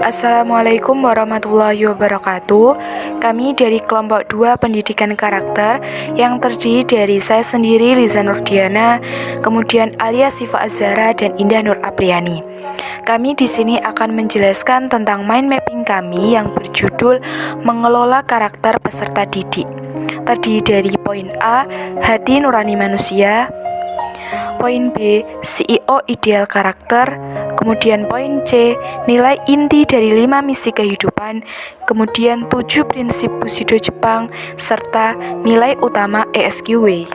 Assalamualaikum warahmatullahi wabarakatuh. Kami dari kelompok 2 pendidikan karakter yang terdiri dari saya sendiri Liza Nurdiana, kemudian Alia Sifa Azhara dan Indah Nur Apriani. Kami di sini akan menjelaskan tentang mind mapping kami yang berjudul mengelola karakter peserta didik. Terdiri dari poin A, hati nurani manusia. Poin B, CEO ideal karakter. Kemudian poin C, nilai inti dari 5 misi kehidupan. Kemudian 7 prinsip Bushido Jepang, serta nilai utama ESQW.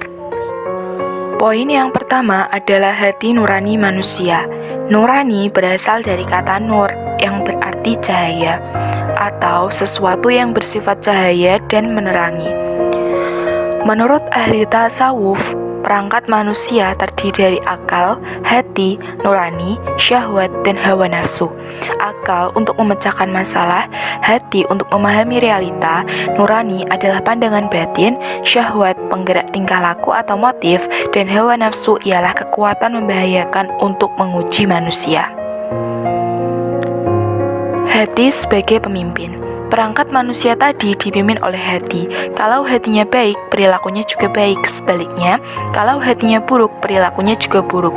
Poin yang pertama adalah hati nurani manusia. Nurani berasal dari kata nur, yang berarti cahaya, atau sesuatu yang bersifat cahaya dan menerangi. Menurut ahli tasawuf, perangkat manusia terdiri dari akal, hati, nurani, syahwat, dan hawa nafsu. Akal untuk memecahkan masalah, hati untuk memahami realita, nurani adalah pandangan batin, syahwat penggerak tingkah laku atau motif, dan hawa nafsu ialah kekuatan membahayakan untuk menguji manusia. Hati sebagai pemimpin. Perangkat manusia tadi dipimpin oleh hati. Kalau hatinya baik, perilakunya juga baik. Sebaliknya, kalau hatinya buruk, perilakunya juga buruk.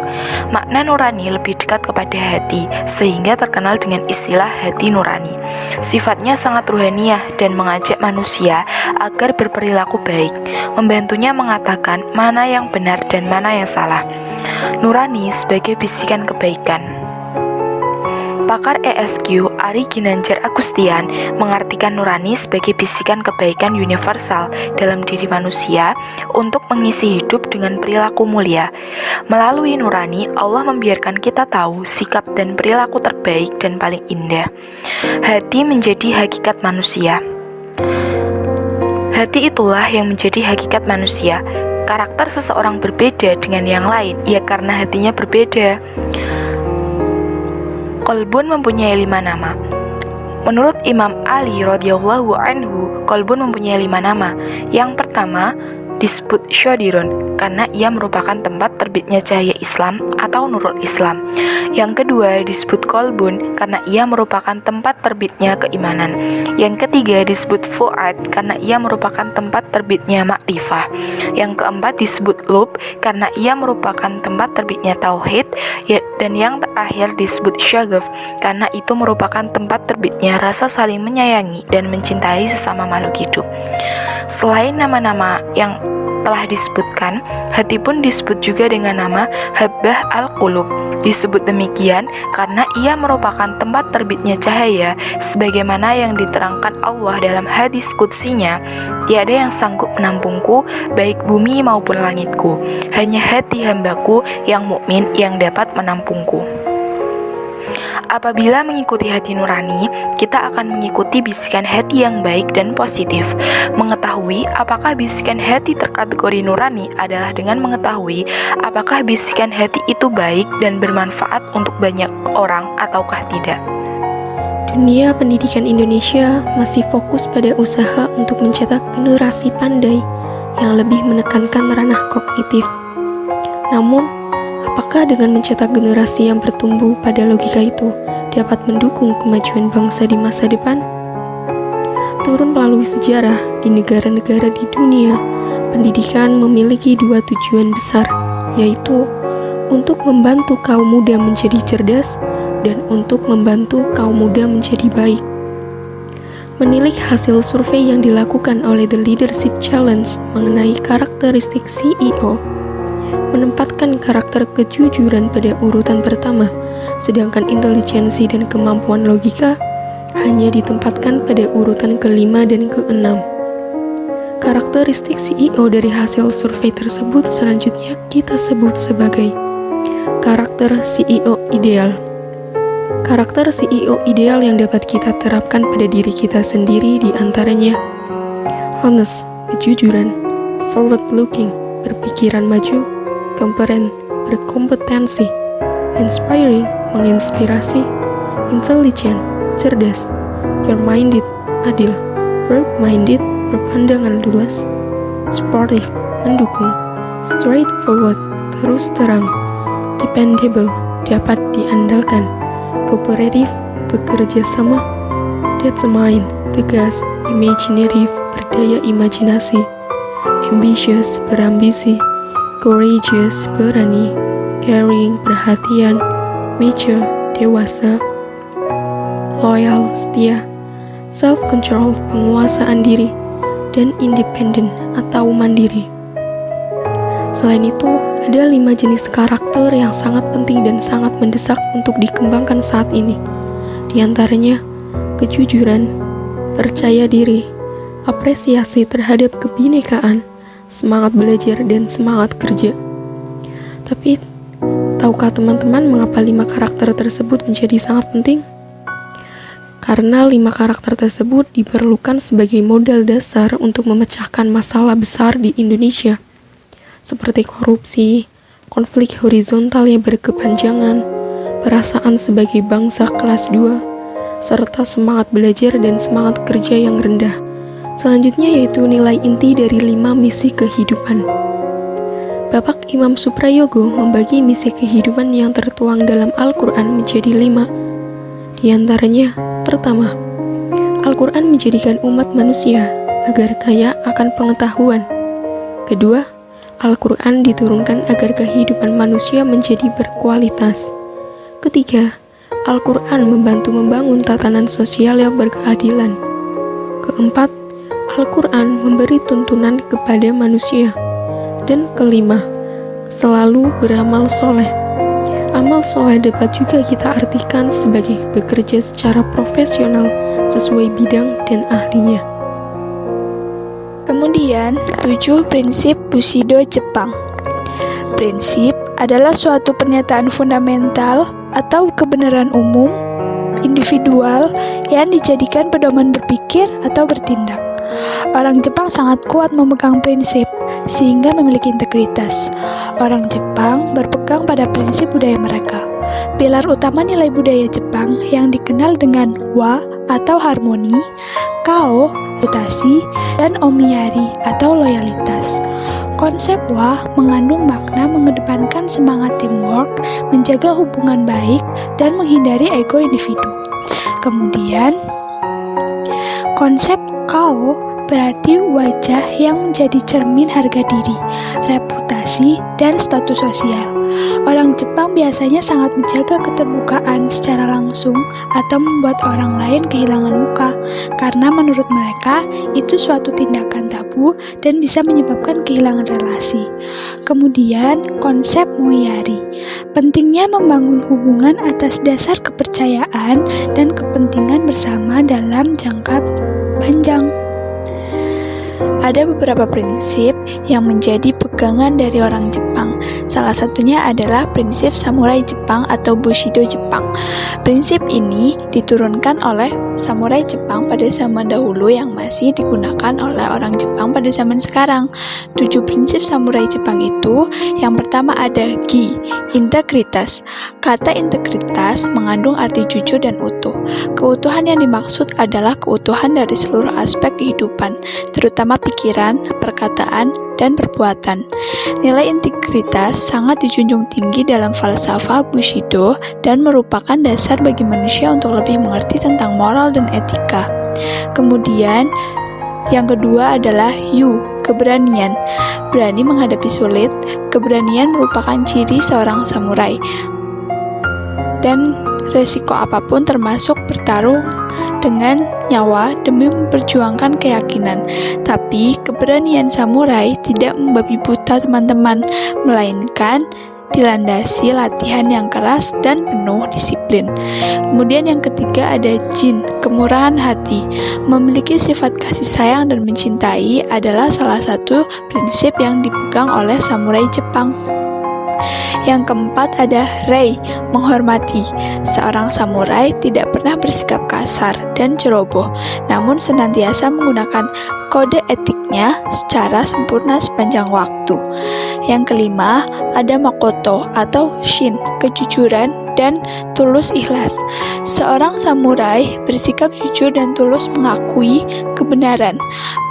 Makna nurani lebih dekat kepada hati, sehingga terkenal dengan istilah hati nurani. Sifatnya sangat ruhaniah dan mengajak manusia agar berperilaku baik, membantunya mengatakan mana yang benar dan mana yang salah. Nurani sebagai bisikan kebaikan. Pakar ESQ Ari Ginanjar Agustian mengartikan nurani sebagai bisikan kebaikan universal dalam diri manusia untuk mengisi hidup dengan perilaku mulia. Melalui nurani, Allah membiarkan kita tahu sikap dan perilaku terbaik dan paling indah. Hati menjadi hakikat manusia. Hati itulah yang menjadi hakikat manusia. Karakter seseorang berbeda dengan yang lain, ya karena hatinya berbeda. Kolbun mempunyai 5 nama. Menurut Imam Ali radhiyallahu anhu, kolbun mempunyai 5 nama. Yang pertama disebut Syadirun karena ia merupakan tempat terbitnya cahaya Islam atau nurul Islam. Yang kedua disebut kolbun karena ia merupakan tempat terbitnya keimanan. Yang ketiga disebut Fuad karena ia merupakan tempat terbitnya makrifah. Yang keempat disebut Lub karena ia merupakan tempat terbitnya tauhid. Dan yang terakhir disebut Syagaf karena itu merupakan tempat terbitnya rasa saling menyayangi dan mencintai sesama makhluk hidup. Selain nama-nama yang telah disebutkan, hati pun disebut juga dengan nama Habbah al-Qulub. Disebut demikian karena ia merupakan tempat terbitnya cahaya, sebagaimana yang diterangkan Allah dalam hadis qudsinya, tiada yang sanggup menampungku, baik bumi maupun langitku. Hanya hati hambaku yang mukmin yang dapat menampungku. Apabila mengikuti hati nurani, kita akan mengikuti bisikan hati yang baik dan positif. Mengetahui apakah bisikan hati terkategori nurani adalah dengan mengetahui apakah bisikan hati itu baik dan bermanfaat untuk banyak orang ataukah tidak. Dunia pendidikan Indonesia masih fokus pada usaha untuk mencetak generasi pandai yang lebih menekankan ranah kognitif. Namun, apakah dengan mencetak generasi yang bertumbuh pada logika itu dapat mendukung kemajuan bangsa di masa depan? Turun melalui sejarah di negara-negara di dunia, pendidikan memiliki 2 tujuan besar, yaitu untuk membantu kaum muda menjadi cerdas dan untuk membantu kaum muda menjadi baik. Menilik hasil survei yang dilakukan oleh The Leadership Challenge mengenai karakteristik CEO, menempatkan karakter kejujuran pada urutan pertama, sedangkan intelijensi dan kemampuan logika hanya ditempatkan pada urutan ke-5 dan ke-6. Karakteristik CEO dari hasil survei tersebut selanjutnya kita sebut sebagai karakter CEO ideal. Karakter CEO ideal yang dapat kita terapkan pada diri kita sendiri diantaranya honest, kejujuran, forward looking, berpikiran maju, competen, berkompetensi, inspiring, menginspirasi, intelligent, cerdas, fair-minded, adil, broad-minded, berpandangan luas, supportive, mendukung, straightforward, terus terang, dependable, dapat diandalkan, kooperatif, bekerja sama. That's mind, tegas, imaginative, berdaya imajinasi, ambitious, berambisi, courageous, berani, caring, perhatian, mature, dewasa, loyal, setia, self-control, penguasaan diri, dan independent atau mandiri. Selain itu, ada 5 jenis karakter yang sangat penting dan sangat mendesak untuk dikembangkan saat ini. Di antaranya, kejujuran, percaya diri, apresiasi terhadap kebinekaan, semangat belajar, dan semangat kerja. Tapi, tahukah teman-teman mengapa 5 karakter tersebut menjadi sangat penting? Karena 5 karakter tersebut diperlukan sebagai modal dasar untuk memecahkan masalah besar di Indonesia, seperti korupsi, konflik horizontal yang berkepanjangan, perasaan sebagai bangsa kelas 2, serta semangat belajar dan semangat kerja yang rendah. Selanjutnya yaitu nilai inti dari 5 misi kehidupan. Bapak Imam Suprayogo membagi misi kehidupan yang tertuang dalam Al-Quran menjadi 5. Di antaranya, pertama, Al-Quran menjadikan umat manusia agar kaya akan pengetahuan. Kedua, Al-Quran diturunkan agar kehidupan manusia menjadi berkualitas. Ketiga, Al-Quran membantu membangun tatanan sosial yang berkeadilan. Keempat, Al-Quran memberi tuntunan kepada manusia. Dan kelima, selalu beramal soleh. Amal soleh dapat juga kita artikan sebagai bekerja secara profesional sesuai bidang dan ahlinya. Kemudian, 7 prinsip Bushido Jepang. Prinsip adalah suatu pernyataan fundamental atau kebenaran umum, individual yang dijadikan pedoman berpikir atau bertindak. Orang Jepang sangat kuat memegang prinsip, sehingga memiliki integritas. Orang Jepang berpegang pada prinsip budaya mereka. Pilar utama nilai budaya Jepang yang dikenal dengan wa atau harmoni, kao, reputasi, dan omiyari atau loyalitas. Konsep wa mengandung makna mengedepankan semangat teamwork, menjaga hubungan baik, dan menghindari ego individu. Kemudian, konsep kao berarti wajah yang menjadi cermin harga diri, reputasi, dan status sosial. Orang Jepang biasanya sangat menjaga keterbukaan secara langsung atau membuat orang lain kehilangan muka, karena menurut mereka itu suatu tindakan tabu dan bisa menyebabkan kehilangan relasi. Kemudian, konsep moyari, pentingnya membangun hubungan atas dasar kepercayaan dan kepentingan bersama dalam jangka panjang. Ada beberapa prinsip yang menjadi pegangan dari orang Jepang. Salah satunya adalah prinsip samurai Jepang atau Bushido Jepang. Prinsip ini diturunkan oleh samurai Jepang pada zaman dahulu yang masih digunakan oleh orang Jepang pada zaman sekarang. 7 prinsip samurai Jepang itu, yang pertama ada gi, integritas. Kata integritas mengandung arti jujur dan utuh. Keutuhan yang dimaksud adalah keutuhan dari seluruh aspek kehidupan, terutama pikiran, perkataan, dan perbuatan. Nilai integritas sangat dijunjung tinggi dalam falsafah Bushido dan merupakan dasar bagi manusia untuk lebih mengerti tentang moral dan etika. Kemudian, yang kedua adalah yu, keberanian. Berani menghadapi sulit. Keberanian merupakan ciri seorang samurai. Dan resiko apapun termasuk bertarung dengan nyawa demi memperjuangkan keyakinan. Tapi keberanian samurai tidak membabi buta teman-teman, melainkan dilandasi latihan yang keras dan penuh disiplin. Kemudian yang ketiga ada jin, kemurahan hati. Memiliki sifat kasih sayang dan mencintai adalah salah satu prinsip yang dipegang oleh samurai Jepang. Yang keempat ada rei, menghormati. Seorang samurai tidak pernah bersikap kasar dan ceroboh, namun senantiasa menggunakan kode etiknya secara sempurna sepanjang waktu. Yang kelima ada makoto atau shin, kejujuran dan tulus ikhlas. Seorang samurai bersikap jujur dan tulus mengakui kebenaran.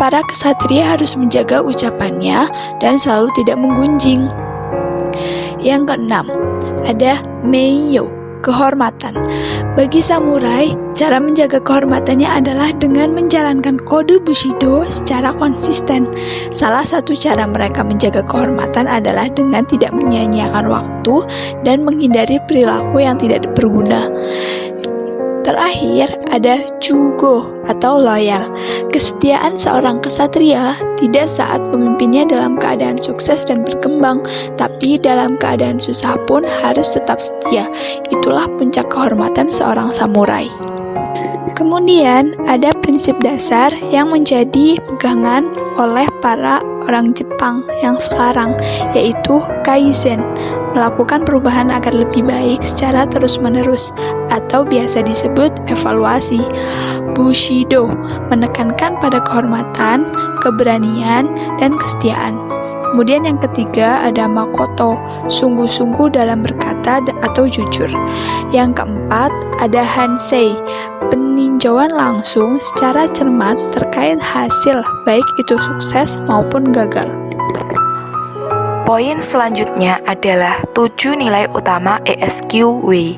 Para kesatria harus menjaga ucapannya dan selalu tidak menggunjing. Yang keenam, ada meiyo, kehormatan. Bagi samurai, cara menjaga kehormatannya adalah dengan menjalankan kode Bushido secara konsisten. Salah satu cara mereka menjaga kehormatan adalah dengan tidak menyia-nyiakan waktu dan menghindari perilaku yang tidak berguna. Terakhir, ada Jugo atau loyal. Kesetiaan seorang kesatria tidak saat pemimpinnya dalam keadaan sukses dan berkembang, tapi dalam keadaan susah pun harus tetap setia. Itulah puncak kehormatan seorang samurai. Kemudian, ada prinsip dasar yang menjadi pegangan oleh para orang Jepang yang sekarang, yaitu Kaizen, melakukan perubahan agar lebih baik secara terus-menerus, atau biasa disebut evaluasi. Bushido, menekankan pada kehormatan, keberanian, dan kesetiaan. Kemudian yang ketiga ada Makoto, sungguh-sungguh dalam berkata atau jujur. Yang keempat ada Hansei, peninjauan langsung secara cermat terkait hasil, baik itu sukses maupun gagal. Poin selanjutnya adalah 7 nilai utama ESQW.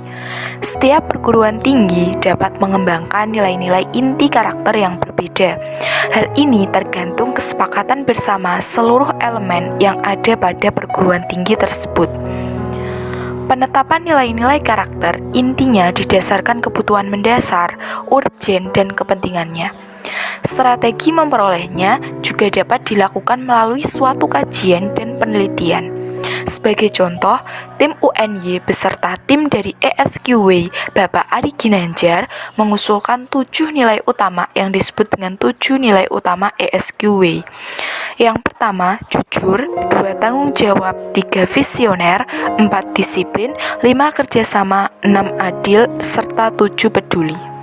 Setiap perguruan tinggi dapat mengembangkan nilai-nilai inti karakter yang berbeda. Hal ini tergantung kesepakatan bersama seluruh elemen yang ada pada perguruan tinggi tersebut. Penetapan nilai-nilai karakter intinya didasarkan kebutuhan mendasar, urgen, dan kepentingannya. Strategi memperolehnya juga dapat dilakukan melalui suatu kajian dan penelitian. Sebagai contoh, tim UNY beserta tim dari ESQW Bapak Ari Ginanjar mengusulkan 7 nilai utama yang disebut dengan 7 nilai utama ESQW. Yang pertama, jujur, 2 tanggung jawab, 3 visioner, 4 disiplin, 5 kerjasama, 6 adil, serta 7 peduli.